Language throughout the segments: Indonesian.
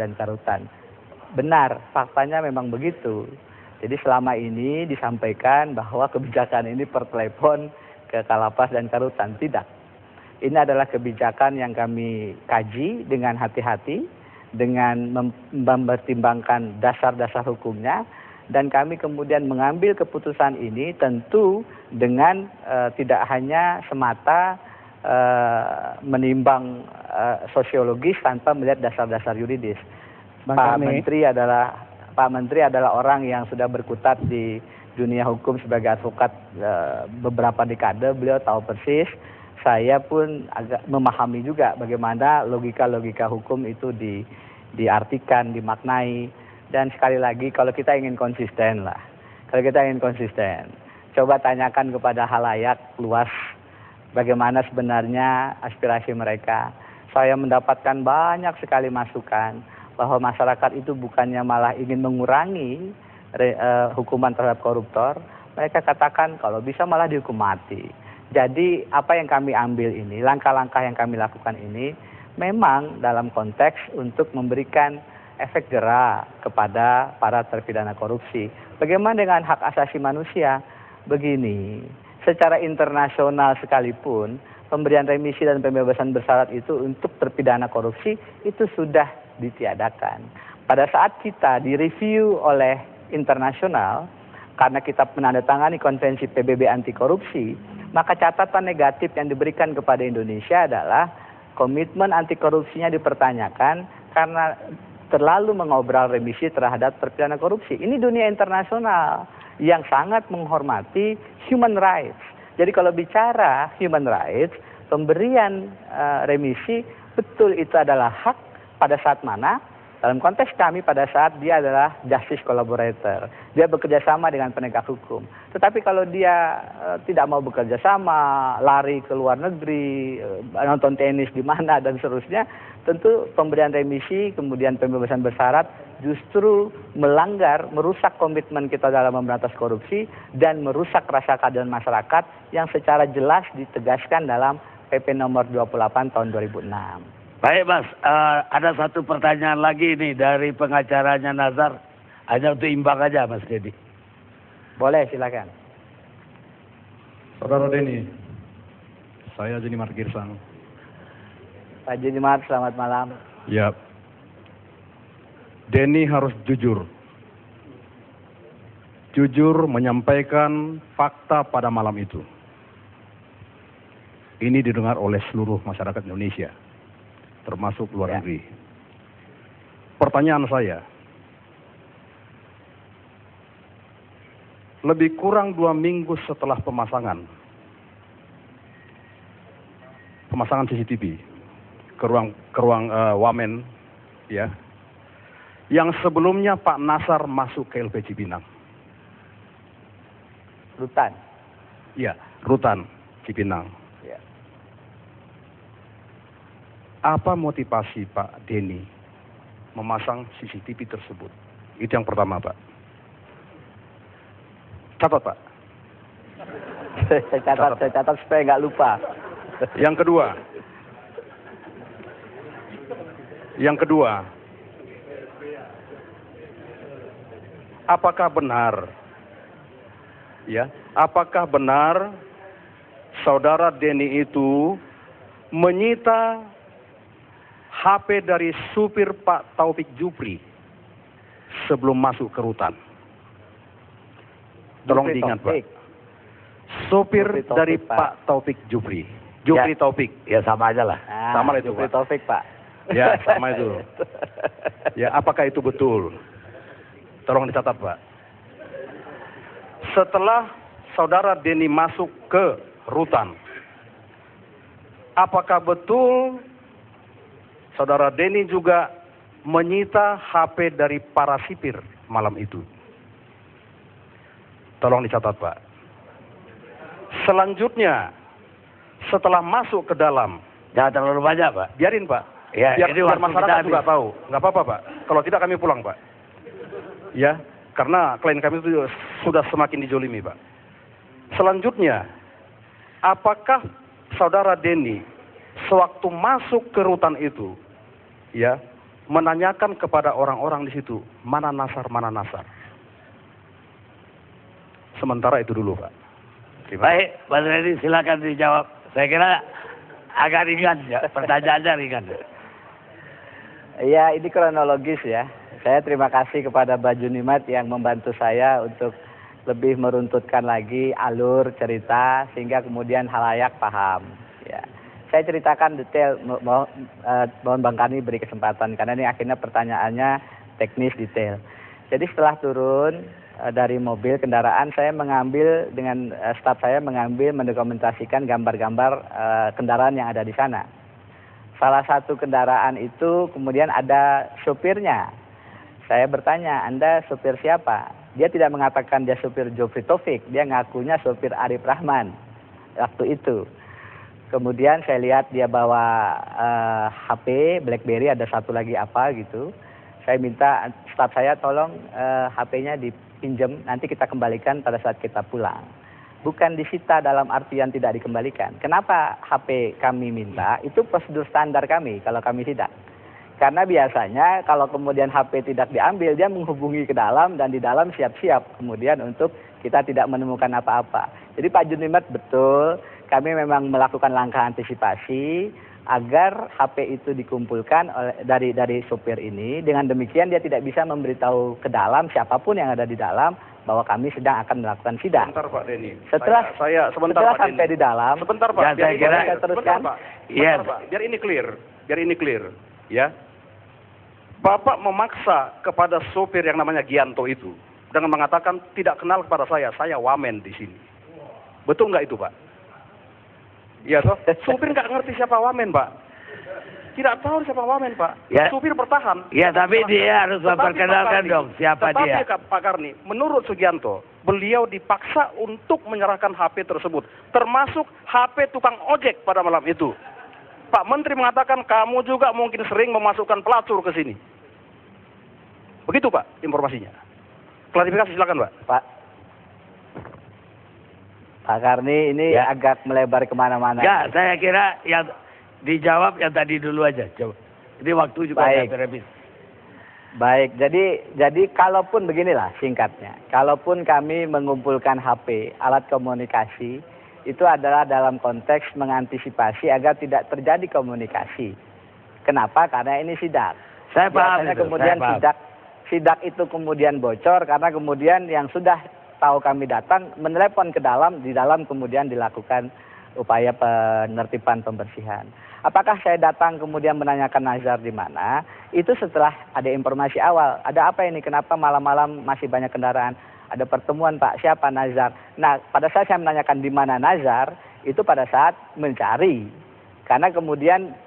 dan Karutan. Benar, faktanya memang begitu. Jadi selama ini disampaikan bahwa kebijakan ini per telepon ke Kalapas dan Karutan. Tidak. Ini adalah kebijakan yang kami kaji dengan hati-hati, dengan mempertimbangkan dasar-dasar hukumnya, dan kami kemudian mengambil keputusan ini tentu dengan tidak hanya semata menimbang sosiologis tanpa melihat dasar-dasar yuridis. Pak Menteri adalah orang yang sudah berkutat di dunia hukum sebagai advokat beberapa dekade. Beliau tahu persis. Saya pun agak memahami juga bagaimana logika-logika hukum itu diartikan, dimaknai. Dan sekali lagi kalau kita ingin konsisten lah. Kalau kita ingin konsisten, coba tanyakan kepada halayak luas bagaimana sebenarnya aspirasi mereka. Saya mendapatkan banyak sekali masukan bahwa masyarakat itu bukannya malah ingin mengurangi hukuman terhadap koruptor. Mereka katakan kalau bisa malah dihukum mati. Jadi apa yang kami ambil ini, langkah-langkah yang kami lakukan ini memang dalam konteks untuk memberikan efek jera kepada para terpidana korupsi. Bagaimana dengan hak asasi manusia? Begini, secara internasional sekalipun pemberian remisi dan pembebasan bersyarat itu untuk terpidana korupsi itu sudah ditiadakan. Pada saat kita direview oleh internasional, karena kita menandatangani konvensi PBB anti korupsi, maka catatan negatif yang diberikan kepada Indonesia adalah komitmen anti korupsinya dipertanyakan karena terlalu mengobral remisi terhadap terpidana korupsi. Ini dunia internasional yang sangat menghormati human rights. Jadi kalau bicara human rights, pemberian remisi betul itu adalah hak pada saat mana? Dalam konteks kami pada saat dia adalah justice collaborator. Dia bekerja sama dengan penegak hukum. Tetapi kalau dia tidak mau bekerja sama, lari ke luar negeri, nonton tenis di mana dan seterusnya, tentu pemberian remisi kemudian pembebasan bersyarat justru melanggar, merusak komitmen kita dalam memberantas korupsi dan merusak rasa keadilan masyarakat yang secara jelas ditegaskan dalam PP nomor 28 tahun 2006. Baik Mas, ada satu pertanyaan lagi nih dari pengacaranya Nazar. Hanya untuk imbang aja Mas Dedi. Boleh, silakan. Saudara Denny, saya Jenimar Girsang. Pak Jenimar, selamat malam. Ya, Denny harus jujur. Jujur menyampaikan fakta pada malam itu. Ini didengar oleh seluruh masyarakat Indonesia, termasuk luar negeri. Pertanyaan saya, lebih kurang 2 minggu setelah pemasangan CCTV ke ruang Wamen, ya, yang sebelumnya Pak Nasar masuk ke LP Cipinang. Rutan. Ya, Rutan Cipinang. Ya. Apa motivasi Pak Denny memasang CCTV tersebut? Itu yang pertama, Pak. Catat, Pak. Saya catat supaya nggak lupa. Yang kedua, apakah benar saudara Denny itu menyita HP dari supir Pak Taufik Jupri sebelum masuk ke rutan? Tolong diingat, Pak. Supir dari Pak Taufik Jupri. Jupri Taufik. Ya sama aja lah. Sama itu, Jupri Pak. Taufik, Pak. Ya, sama itu. Ya, apakah itu betul? Tolong dicatat, Pak. Setelah saudara Denny masuk ke rutan, apakah betul saudara Denny juga menyita HP dari para sipir malam itu? Tolong dicatat, Pak. Selanjutnya, setelah masuk ke dalam, Jangan terlalu banyak Pak. biarin, Pak. Ya, biar ini waktu masyarakat kita juga habis. tahu. Nggak apa-apa, Pak. Kalau tidak kami pulang, Pak. Ya, karena klien kami itu sudah semakin dijolimi, Pak. Selanjutnya, apakah saudara Denny sewaktu masuk ke rutan itu, ya, menanyakan kepada orang-orang di situ, mana Nazar, mana Nazar. Sementara itu dulu, Pak. Baik, Mas Redi silakan dijawab. Saya kira agak ringan ya, pertanyaannya ringan. Ya, ini kronologis ya. Saya terima kasih kepada Mbak Junimat yang membantu saya untuk lebih meruntutkan lagi alur cerita sehingga kemudian halayak paham. Ya, saya ceritakan detail. Mohon Bang Karni beri kesempatan karena ini akhirnya pertanyaannya teknis detail. Jadi setelah turun dari mobil kendaraan, saya mengambil dengan staf saya mendokumentasikan gambar-gambar kendaraan yang ada di sana. Salah satu kendaraan itu kemudian ada supirnya. Saya bertanya, Anda supir siapa? Dia tidak mengatakan dia supir Jofri Taufik, dia ngakunya supir Arif Rahman waktu itu. Kemudian saya lihat dia bawa HP BlackBerry, ada satu lagi apa gitu. Saya minta staf saya tolong HP-nya dipinjam, nanti kita kembalikan pada saat kita pulang. Bukan disita dalam artian tidak dikembalikan. Kenapa HP kami minta? Itu prosedur standar kami kalau kami sidak. Karena biasanya kalau kemudian HP tidak diambil, dia menghubungi ke dalam dan di dalam siap-siap kemudian untuk kita tidak menemukan apa-apa. Jadi Pak Junimat betul, kami memang melakukan langkah antisipasi agar HP itu dikumpulkan dari sopir ini. Dengan demikian dia tidak bisa memberitahu ke dalam siapapun yang ada di dalam bahwa kami sedang akan melakukan sidak. Sebentar Pak Denny. Setelah sebentar Pak sampai Denny. di dalam. Sebentar Pak. Ya, saya kira. Teruskan. Sebentar Pak. Biar ini clear. Ya. Bapak memaksa kepada sopir yang namanya Gianto itu dengan mengatakan tidak kenal kepada saya wamen di sini. Betul nggak itu Pak? Iya toh. Sopir nggak ngerti siapa wamen Pak. Tidak tahu siapa wamen Pak. Ya. Supir bertahan. Ya, tapi dia harus memperkenalkan dong siapa dia. Tetapi Pak Karni, menurut Sugianto, beliau dipaksa untuk menyerahkan HP tersebut, termasuk HP tukang ojek pada malam itu. Pak Menteri mengatakan kamu juga mungkin sering memasukkan pelacur ke sini. Begitu Pak informasinya. Klarifikasi silakan Pak. Pak Karni ini Ya. agak melebar kemana-mana. Ya, saya kira yang dijawab yang tadi dulu aja. Coba. Ini waktu juga Baik. habis. Baik, jadi kalaupun beginilah singkatnya. Kalaupun kami mengumpulkan HP, alat komunikasi, itu adalah dalam konteks mengantisipasi agar tidak terjadi komunikasi. Kenapa? Karena ini sidak. Saya paham Biasanya itu, kemudian saya paham. sidak itu kemudian bocor karena kemudian yang sudah tahu kami datang menelepon ke dalam, di dalam kemudian dilakukan upaya penertiban pembersihan. Apakah saya datang kemudian menanyakan Nazar di mana? Itu setelah ada informasi awal. Ada apa ini? Kenapa malam-malam masih banyak kendaraan? Ada pertemuan Pak, siapa Nazar? Nah, pada saat saya menanyakan di mana Nazar, itu pada saat mencari. Karena kemudian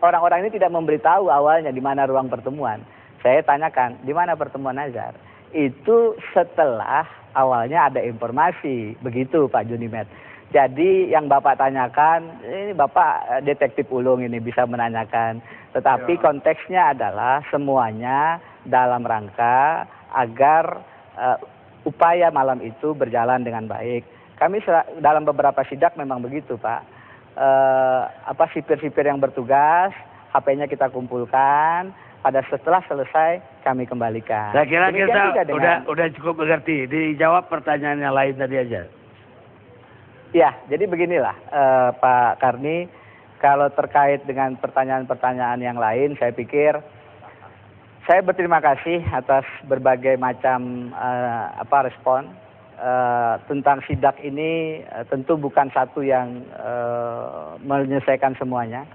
orang-orang ini tidak memberitahu awalnya di mana ruang pertemuan. Saya tanyakan, di mana pertemuan Nazar? Itu setelah awalnya ada informasi. Begitu Pak Junimet. Jadi yang Bapak tanyakan, ini Bapak detektif ulung ini bisa menanyakan. Tetapi konteksnya adalah semuanya dalam rangka agar upaya malam itu berjalan dengan baik. Kami dalam beberapa sidak memang begitu Pak. Sipir-sipir yang bertugas, HP-nya kita kumpulkan. Pada setelah selesai kami kembalikan. Saya kira Demikian kita juga udah cukup mengerti. Dijawab pertanyaan yang lain tadi aja. Ya, jadi beginilah Pak Karni, kalau terkait dengan pertanyaan-pertanyaan yang lain, saya pikir saya berterima kasih atas berbagai macam respon tentang sidak ini. Tentu bukan satu yang menyelesaikan semuanya.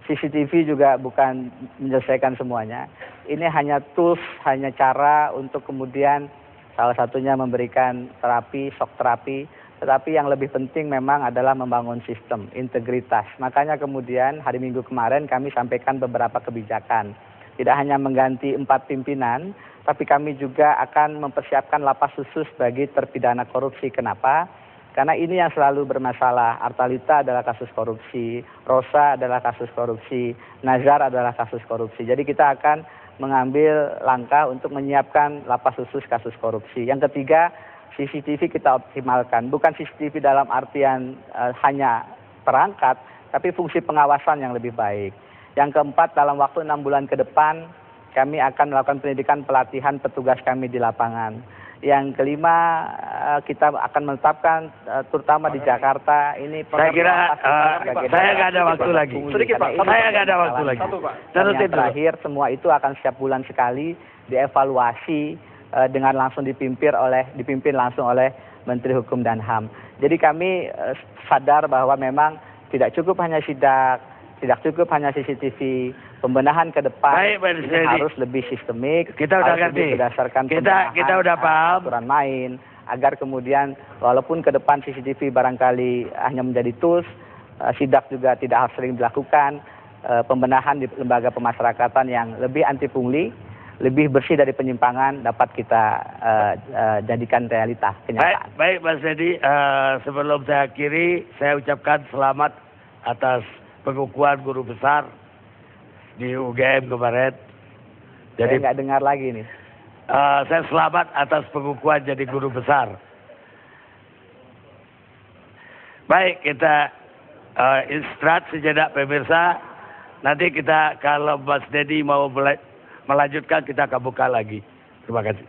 CCTV juga bukan menyelesaikan semuanya. Ini hanya tools, hanya cara untuk kemudian salah satunya memberikan terapi, shock terapi. Tetapi yang lebih penting memang adalah membangun sistem, integritas. Makanya kemudian hari Minggu kemarin kami sampaikan beberapa kebijakan. Tidak hanya mengganti 4 pimpinan, tapi kami juga akan mempersiapkan lapas khusus bagi terpidana korupsi. Kenapa? Karena ini yang selalu bermasalah. Artalita adalah kasus korupsi, Rosa adalah kasus korupsi, Nazar adalah kasus korupsi. Jadi kita akan mengambil langkah untuk menyiapkan lapas khusus kasus korupsi. Yang ketiga, CCTV kita optimalkan. Bukan CCTV dalam artian hanya perangkat, tapi fungsi pengawasan yang lebih baik. Yang keempat, dalam waktu 6 bulan ke depan, kami akan melakukan pendidikan pelatihan petugas kami di lapangan. Yang kelima, kita akan menetapkan terutama di Jakarta ini. Saya kira saya nggak ada waktu lagi. Sedikit Pak. Saya nggak ada waktu lagi. Satu Pak. Dan yang terakhir, semua itu akan setiap bulan sekali dievaluasi dengan langsung dipimpin langsung oleh Menteri Hukum dan HAM. Jadi kami sadar bahwa memang tidak cukup hanya sidak, tidak cukup hanya CCTV, pembenahan ke depan ini harus lebih sistemik. Kita udah harus ngerti. lebih berdasarkan Kita udah paham. aturan main, agar kemudian walaupun ke depan CCTV barangkali hanya menjadi tools, sidak juga tidak harus sering dilakukan, pembenahan di lembaga pemasyarakatan yang lebih anti pungli, lebih bersih dari penyimpangan dapat kita jadikan realita kenyataan. Baik Mas Dedi, sebelum saya akhiri, saya ucapkan selamat atas pengukuhan guru besar di UGM kemarin. Jadi nggak dengar lagi nih. Saya selamat atas pengukuhan jadi guru besar. Baik, kita istirahat sejenak pemirsa. Nanti kita kalau Mas Dedi mau melanjutkan, kita akan buka lagi. Terima kasih.